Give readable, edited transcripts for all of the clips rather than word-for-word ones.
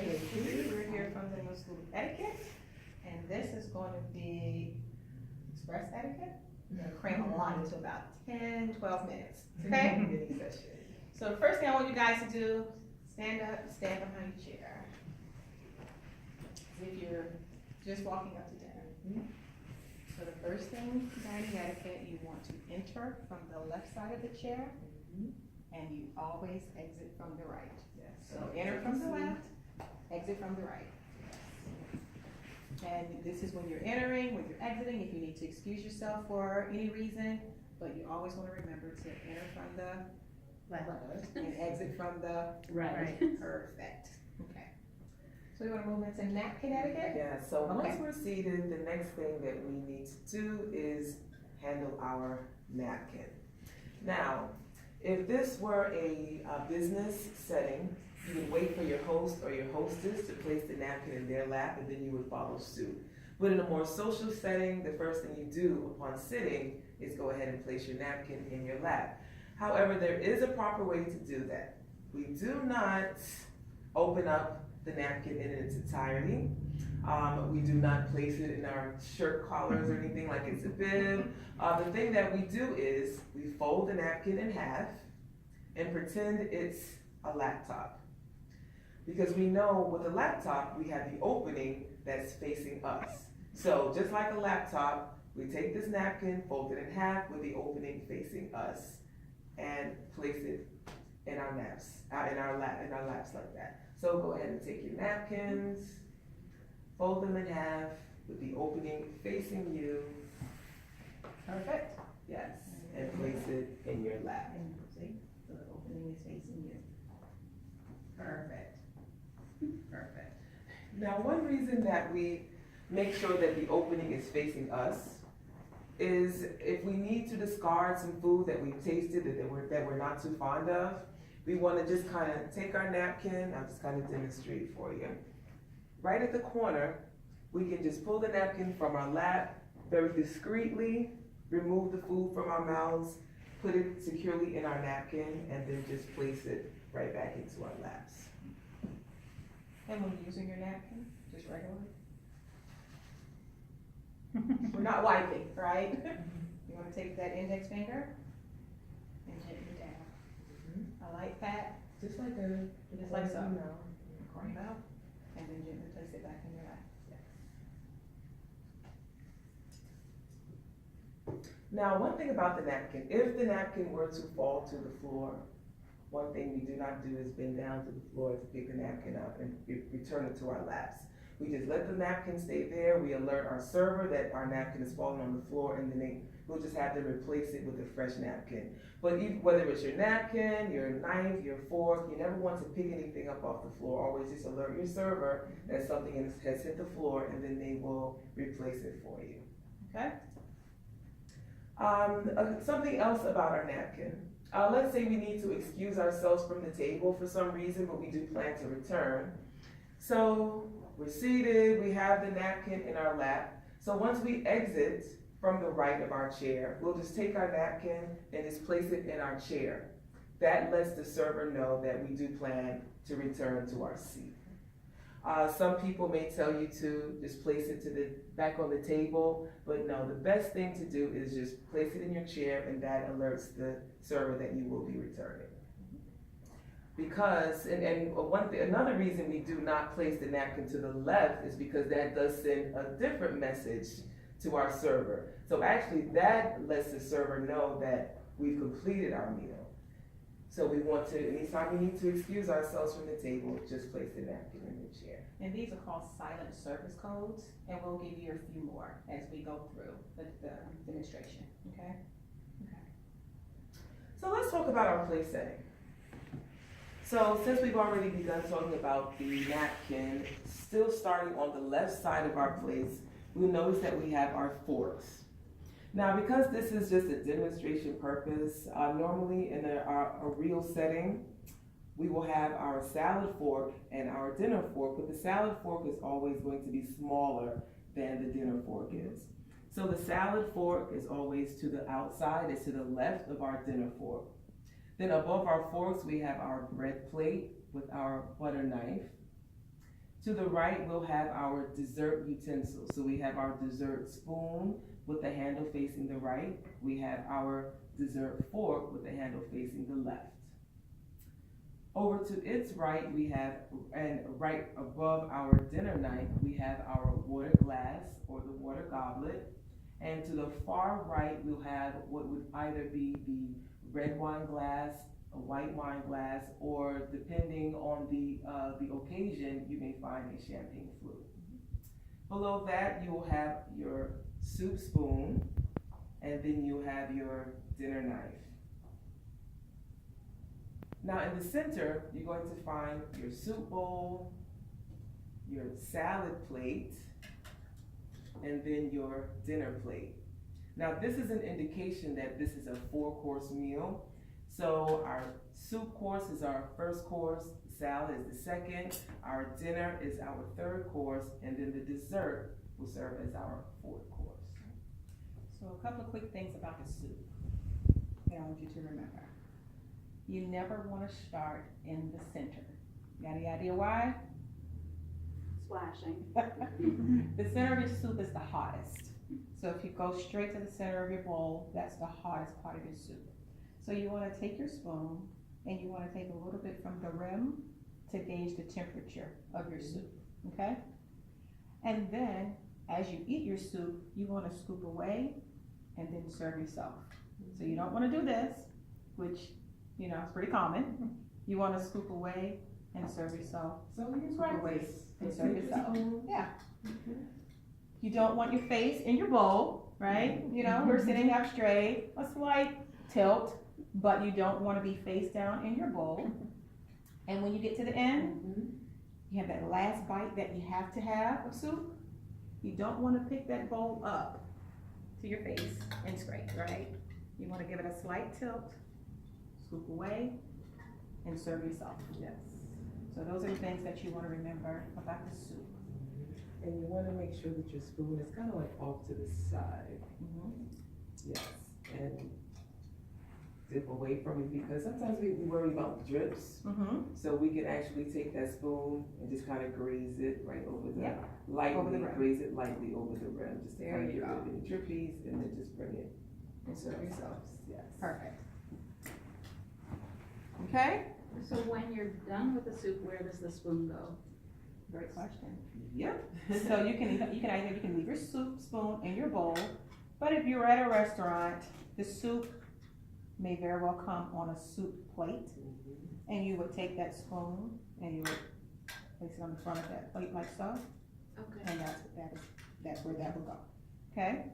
Day 2. We're here from the New School of Etiquette, and this is going to be express etiquette. We're gonna cram a lot into about 10, 12 minutes, okay? So the first thing I want you guys to do, stand up, stand behind your chair. As if you're just walking up to dinner. So the first thing regarding etiquette, you want to enter from the left side of the chair, and you always exit from the right. So enter from the left, exit from the right. And this is when you're entering, when you're exiting, if you need to excuse yourself for any reason, but you always want to remember to enter from the left and exit from the right. Perfect. Okay. So we want to move into napkin etiquette? Yeah, so once we're seated, the next thing that we need to do is handle our napkin. Now, if this were a business setting, you would wait for your host or your hostess to place the napkin in their lap, and then you would follow suit. But in a more social setting, the first thing you do upon sitting is go ahead and place your napkin in your lap. However, there is a proper way to do that. We do not open up the napkin in its entirety. We do not place it in our shirt collars or anything like it's a bib. The thing that we do is we fold the napkin in half and pretend it's a laptop. Because we know with a laptop, we have the opening that's facing us. So just like a laptop, we take this napkin, fold it in half with the opening facing us, and place it in our laps like that. So go ahead and take your napkins, fold them in half with the opening facing you. Perfect. Yes, and place it in your lap. And see, the opening is facing you. Perfect. Perfect. Now, one reason that we make sure that the opening is facing us is if we need to discard some food that we've tasted that we're not too fond of, we want to just kind of take our napkin. I'll just kind of demonstrate for you. Right at the corner, we can just pull the napkin from our lap, very discreetly remove the food from our mouths, put it securely in our napkin, and then just place it right back into our laps. And when using your napkin, just regularly. We're not wiping, right? You want to take that index finger and gently down. A light pat, Just like so. No. Crank out, and then gently place it back in your lap. Now, one thing about the napkin, if the napkin were to fall to the floor, one thing we do not do is bend down to the floor to pick the napkin up and return it to our laps. We just let the napkin stay there. We alert our server that our napkin is falling on the floor, and then we'll just have to replace it with a fresh napkin. But whether it's your napkin, your knife, your fork, you never want to pick anything up off the floor. Always just alert your server that something has hit the floor, and then they will replace it for you. Okay? Something else about our napkin. Let's say we need to excuse ourselves from the table for some reason, but we do plan to return. So we're seated, we have the napkin in our lap. So once we exit from the right of our chair, we'll just take our napkin and just place it in our chair. That lets the server know that we do plan to return to our seat. Some people may tell you to just place it back on the table, but no, the best thing to do is just place it in your chair, and that alerts the server that you will be returning. Because, another reason we do not place the napkin to the left is because that does send a different message to our server. So actually that lets the server know that we've completed our meal. So we want to, anytime we need to excuse ourselves from the table, just place the napkin in the chair. And these are called silent service codes, and we'll give you a few more as we go through the demonstration, okay? Okay. So let's talk about our place setting. So since we've already begun talking about the napkin, still starting on the left side of our place, we'll notice that we have our forks. Now, because this is just a demonstration purpose, normally in a real setting, we will have our salad fork and our dinner fork, but the salad fork is always going to be smaller than the dinner fork is. So the salad fork is always to the outside, it's to the left of our dinner fork. Then above our forks, we have our bread plate with our butter knife. To the right, we'll have our dessert utensils. So we have our dessert spoon with the handle facing the right. We have our dessert fork with the handle facing the left. Over to its right, we have, and right above our dinner knife, we have our water glass or the water goblet. And to the far right, we'll have what would either be the red wine glass, a white wine glass, or depending on the occasion, you may find a champagne flute. Below that, you will have your soup spoon, and then you'll have your dinner knife. Now in the center, you're going to find your soup bowl, your salad plate, and then your dinner plate. Now this is an indication that this is a 4-course meal. So our soup course is our first course, salad is the second, our dinner is our third course, and then the dessert will serve as our 4th course. So a couple of quick things about the soup that I want you to remember. You never want to start in the center. Got any idea why? Splashing. The center of your soup is the hottest. So if you go straight to the center of your bowl, that's the hottest part of your soup. So you want to take your spoon and you want to take a little bit from the rim to gauge the temperature of your soup, okay? And then as you eat your soup, you want to scoop away and then serve yourself. So you don't want to do this, which, you know, it's pretty common. You want to scoop away and serve yourself. So you can Scoop away practice. and serve yourself. Mhm. Yeah. You don't want your face in your bowl, right? You know, we're sitting up straight, a slight tilt, but you don't want to be face down in your bowl. And when you get to the end, you have that last bite that you have to have of soup. You don't want to pick that bowl up to your face and scrape, right? You want to give it a slight tilt, scoop away, and serve yourself. Yes. So those are the things that you want to remember about the soup. And you want to make sure that your spoon is kind of like off to the side. Yes. And dip away from it, because sometimes we worry about drips. So we can actually take that spoon and just kind of graze it right over the, lightly, Over the rim. graze it lightly over the rim, just to There kind of you get rid go. of any drippies, and then just bring it And serve yourself. Yes. Perfect. Okay? So when you're done with the soup, where does the spoon go? Great question. Yep. So you can leave your soup spoon in your bowl, but if you're at a restaurant, the soup may very well come on a soup plate, and you would take that spoon and you would place it on the front of that plate like so, Okay. and that's where that would go. Okay?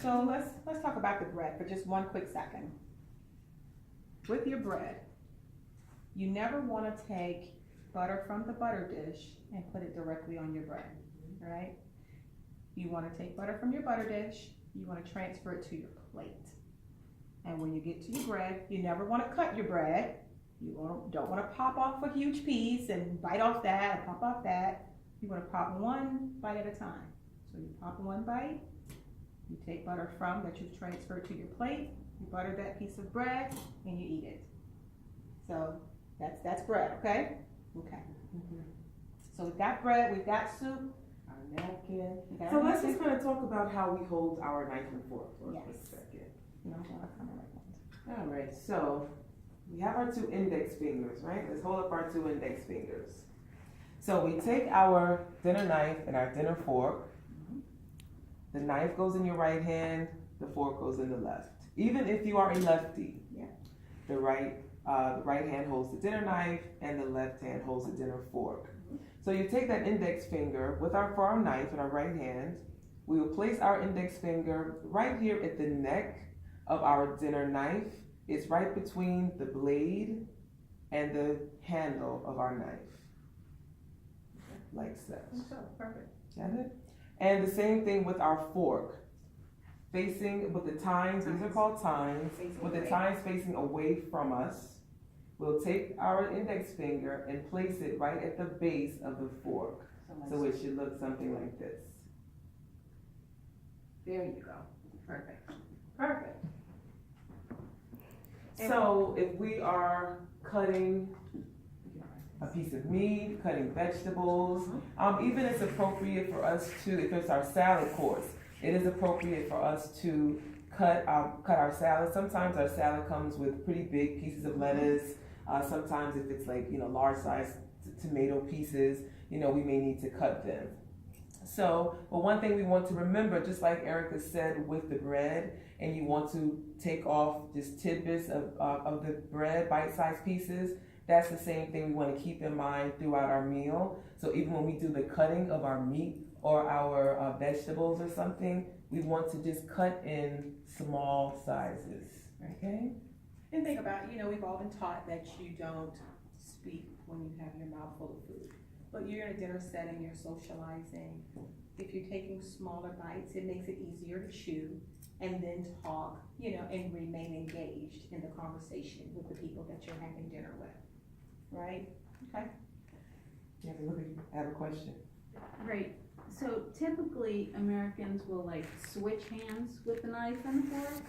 So let's talk about the bread for just one quick second. With your bread, you never want to take butter from the butter dish and put it directly on your bread, right? You want to take butter from your butter dish, you want to transfer it to your plate. And when you get to your bread, you never want to cut your bread. You don't want to pop off a huge piece and bite off that and pop off that. You want to pop one bite at a time. So you pop one bite, you take butter from that you've transferred to your plate, you butter that piece of bread, and you eat it. So that's bread, okay? Okay. So we've got bread, we've got soup, our napkin. So let's just kind of talk about how we hold our knife and fork for a quick Yes. second. No, no, that's not right. All right, so we have our 2 index fingers, right? Let's hold up our 2 index fingers. So we take our dinner knife and our dinner fork. The knife goes in your right hand, the fork goes in the left. Even if you are a lefty, the right hand holds the dinner knife and the left hand holds the dinner fork. So you take that index finger for our knife in our right hand. We will place our index finger right here at the neck of our dinner knife. It's right between the blade and the handle of our knife, like so. So, perfect. Got it? And the same thing with our fork. Facing with the tines, these are called tines, with the tines facing away from us. We'll take our index finger and place it right at the base of the fork. So it should look something like this. There you go. Perfect. Perfect. So if we are cutting a piece of meat, cutting vegetables. Even it's appropriate for us to, if it's our salad course, it is appropriate for us to cut our salad. Sometimes our salad comes with pretty big pieces of lettuce. Sometimes if it's like, large size tomato pieces, we may need to cut them. So, but one thing we want to remember, just like Erica said with the bread, and you want to take off just tidbits of the bread, bite-sized pieces, that's the same thing we want to keep in mind throughout our meal. So even when we do the cutting of our meat or our vegetables or something, we want to just cut in small sizes, okay? And think about, we've all been taught that you don't speak when you have your mouth full of food. But you're in a dinner setting, you're socializing. If you're taking smaller bites, it makes it easier to chew and then talk, and remain engaged in the conversation with the people that you're having dinner with, right? Okay. Yeah, look, I have a question. Right, so typically Americans will like switch hands with the knife and the fork.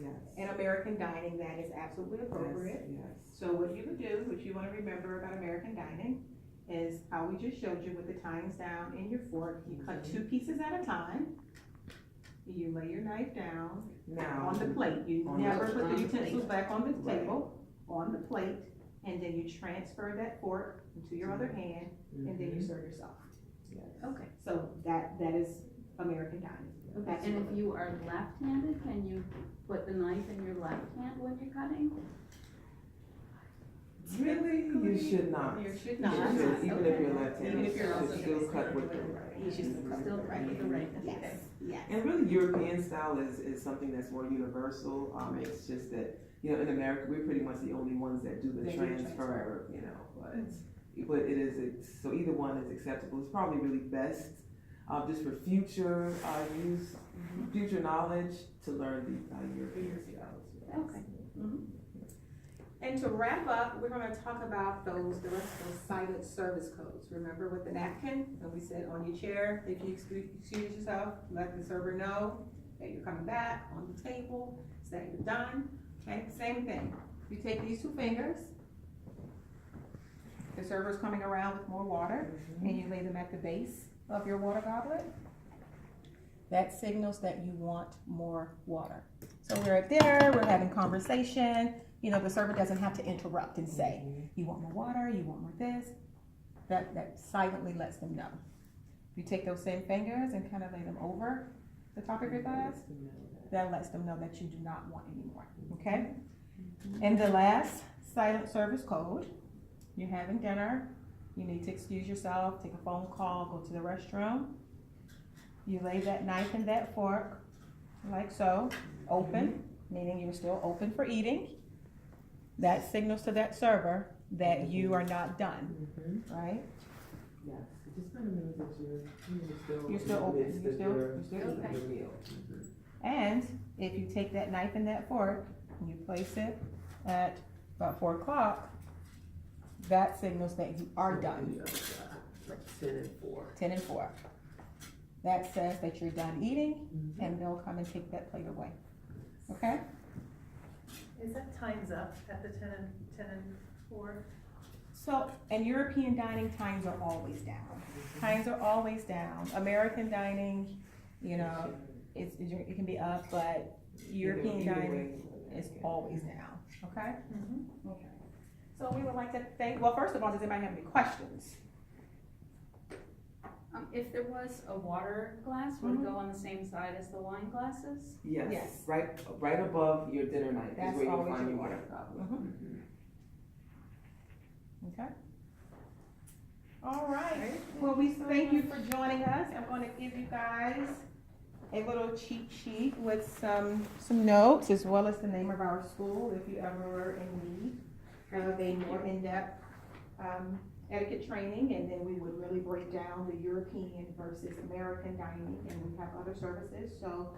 Yes. In American dining, that is absolutely appropriate. Yes. So what you would do, what you wanna remember about American dining, is how we just showed you with the tines down in your fork. You cut 2 pieces at a time. You lay your knife down Now, on the plate. You on never the- put on the the utensils plate. back on the Right. table, on the plate, and then you transfer that fork into your other hand, and then you serve yourself. Yes. Okay. So that is American dining. Okay, and if you are left-handed, can you put the knife in your left hand when you're cutting? Really, you should not. You should You not. should, even if you're Even left-handed, if you you're also should still cut with the right. You should still cut Still with the cut with the right. Yes, yes. And really, European style is something that's more universal. It's just that, in America, we're pretty much the only ones that do the They do the transfer, but so either one is acceptable. It's probably really best, just for future use, future knowledge, to learn the European styles. Okay. And to wrap up, we're gonna talk about the rest of those silent service codes. Remember with the napkin, and we said on your chair, if you excuse yourself, let the server know that you're coming back on the table, so that you're done. Okay, same thing. You take these 2 fingers, the server's coming around with more water, and you lay them at the base of your water goblet. That signals that you want more water. So we're at dinner, we're having conversation, the server doesn't have to interrupt and say, you want more water, you want more this. That silently lets them know. You take those same fingers and kind of lay them over the top of your glass. That lets them know that you do not want any more, okay? And the last silent service code, you're having dinner, you need to excuse yourself, take a phone call, go to the restroom. You lay that knife and that fork, like so, open, meaning you're still open for eating. That signals to that server that you are not done, right? Yes, it just kind of means that You're still open, you're still eating. your meal. And if you take that knife and that fork, and you place it at about 4 o'clock, that signals that you are done. Like 10 and 4. 10 and 4. That says that you're done eating, and they'll come and take that plate away. Okay? Is that times up at the 10 and 4? So, and European dining, times are always down. Times are always down. American dining, it can be up, but European dining is always down. Okay? Okay. So we would like to thank, well, first of all, does anybody have any questions? If there was a water glass, would it go on the same side as the wine glasses? Yes, Yes. right above your dinner knife is That's where you'll always find your your water water. goblet. Okay. All right. Well, we thank you for joining us. I'm going to give you guys a little cheat sheet with some notes, as well as the name of our school, if you ever were in need of a more in-depth etiquette training, and then we would really break down the European versus American dining, and we have other services. So